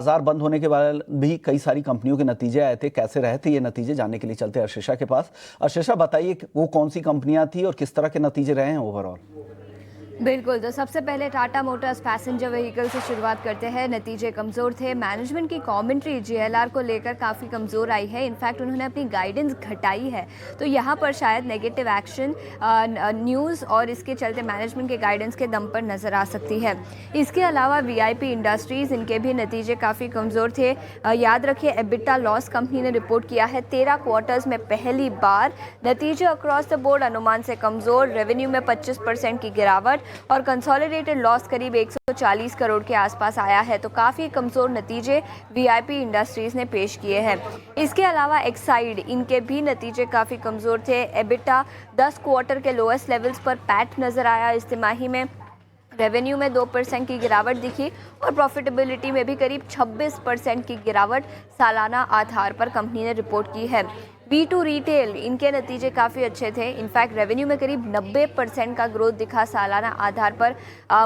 बाजार बंद होने के बाद भी कई सारी कंपनियों के नतीजे आए थे। कैसे रहे थे ये नतीजे, जानने के लिए चलते हैं अर्शिशा के पास। अर्शिशा, बताइए वो कौन सी कंपनियां थी और किस तरह के नतीजे रहे हैं ओवरऑल। बिल्कुल, तो सबसे पहले टाटा मोटर्स पैसेंजर व्हीकल से शुरुआत करते हैं। नतीजे कमज़ोर थे। मैनेजमेंट की कमेंट्री जीएलआर को लेकर काफ़ी कमज़ोर आई है। इनफैक्ट उन्होंने अपनी गाइडेंस घटाई है, तो यहाँ पर शायद नेगेटिव एक्शन न्यूज़ और इसके चलते मैनेजमेंट के गाइडेंस के दम पर नज़र आ सकती है। इसके अलावा वीआईपी इंडस्ट्रीज़, इनके भी नतीजे काफ़ी कमज़ोर थे। याद रखिए, एबिटा लॉस कंपनी ने रिपोर्ट किया है 13 क्वार्टर्स में पहली बार। नतीजे अक्रॉस द बोर्ड अनुमान से कमज़ोर। रेवेन्यू में 25% की गिरावट और कंसोलिडेटेड लॉस करीब 140 करोड़ के आसपास आया है। तो काफ़ी कमज़ोर नतीजे वीआईपी इंडस्ट्रीज़ ने पेश किए हैं। इसके अलावा एक्साइड, इनके भी नतीजे काफ़ी कमज़ोर थे। एबिटा 10 क्वार्टर के लोएस्ट लेवल्स पर पैट नज़र आया इस तिमाही में। रेवेन्यू में 2% की गिरावट दिखी और प्रॉफिटेबिलिटी में भी करीब 26% की गिरावट सालाना आधार पर कंपनी ने रिपोर्ट की है। B2 रिटेल, इनके नतीजे काफ़ी अच्छे थे। इनफैक्ट रेवेन्यू में करीब 90% का ग्रोथ दिखा सालाना आधार पर।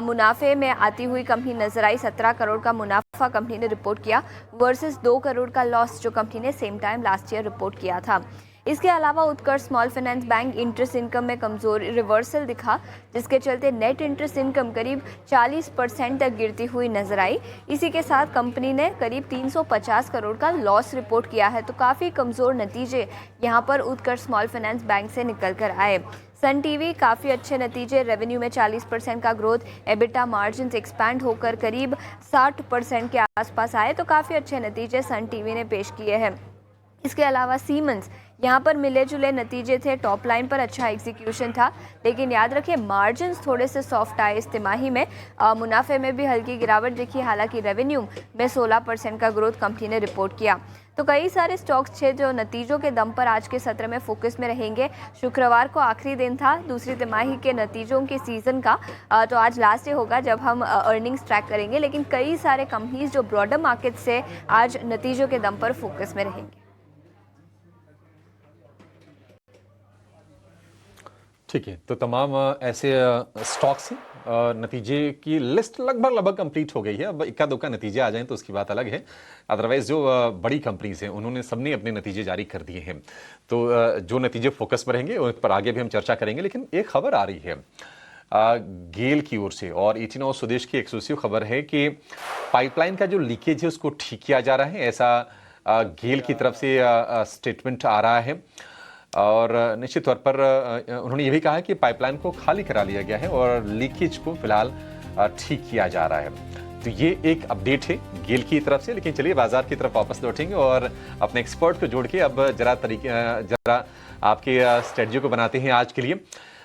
मुनाफे में आती हुई कंपनी नजर आई। 17 करोड़ का मुनाफा कंपनी ने रिपोर्ट किया वर्सेस 2 करोड़ का लॉस जो कंपनी ने same time last year report किया था। इसके अलावा Utkarsh small finance bank interest income में कमजोर रिवर्सल दिखा, जिसके चलते नेट इंटरेस्ट इनकम करीब 40% तक गिरती हुई नजर आई। इसी के साथ कंपनी ने करीब 350 करोड़ का लॉस रिपोर्ट किया है। तो काफ़ी कमज़ोर नतीजे यहाँ पर उत्कर्ष स्मॉल फाइनेंस बैंक से निकल कर आए। सन टीवी, काफ़ी अच्छे नतीजे। रेवेन्यू में 40% का ग्रोथ, एबिटा मार्जिन एक्सपैंड होकर करीब 60% के आसपास आए। तो काफ़ी अच्छे नतीजे सन टीवी ने पेश किए हैं। इसके अलावा सीमेंस, यहाँ पर मिले जुले नतीजे थे। टॉप लाइन पर अच्छा एग्जीक्यूशन था, लेकिन याद रखिए मार्जिन्स थोड़े से सॉफ्ट आए इस तिमाही में। मुनाफे में भी हल्की गिरावट दिखी। हालांकि रेवेन्यू में 16% का ग्रोथ कंपनी ने रिपोर्ट किया। तो कई सारे स्टॉक्स थे जो नतीजों के दम पर आज के सत्र में फोकस में रहेंगे। शुक्रवार को आखिरी दिन था दूसरी तिमाही के नतीजों के सीजन का, तो आज लास्ट डे होगा जब हम अर्निंग्स ट्रैक करेंगे। लेकिन कई सारे कंपनीज जो ब्रॉडर मार्केट से आज नतीजों के दम पर फोकस में रहेंगे। ठीक है, तो तमाम ऐसे स्टॉक्स हैं। नतीजे की लिस्ट लगभग कंप्लीट हो गई है। अब इक्का दुक्का नतीजे आ जाएं तो उसकी बात अलग है। अदरवाइज जो बड़ी कंपनीज हैं उन्होंने सबने अपने नतीजे जारी कर दिए हैं। तो जो नतीजे फोकस में रहेंगे उन पर आगे भी हम चर्चा करेंगे। लेकिन एक खबर आ रही है गेल की ओर से, और 18 और स्वदेश की एक्सक्लूसिव खबर है कि पाइपलाइन का जो लीकेज है उसको ठीक किया जा रहा है। ऐसा गेल की तरफ से स्टेटमेंट आ रहा है। और निश्चित तौर पर उन्होंने ये भी कहा कि पाइपलाइन को खाली करा लिया गया है और लीकेज को फिलहाल ठीक किया जा रहा है। तो ये एक अपडेट है गेल की तरफ से। लेकिन चलिए बाजार की तरफ वापस लौटेंगे और अपने एक्सपर्ट को जोड़ के अब जरा आपके स्ट्रेटजी को बनाते हैं आज के लिए।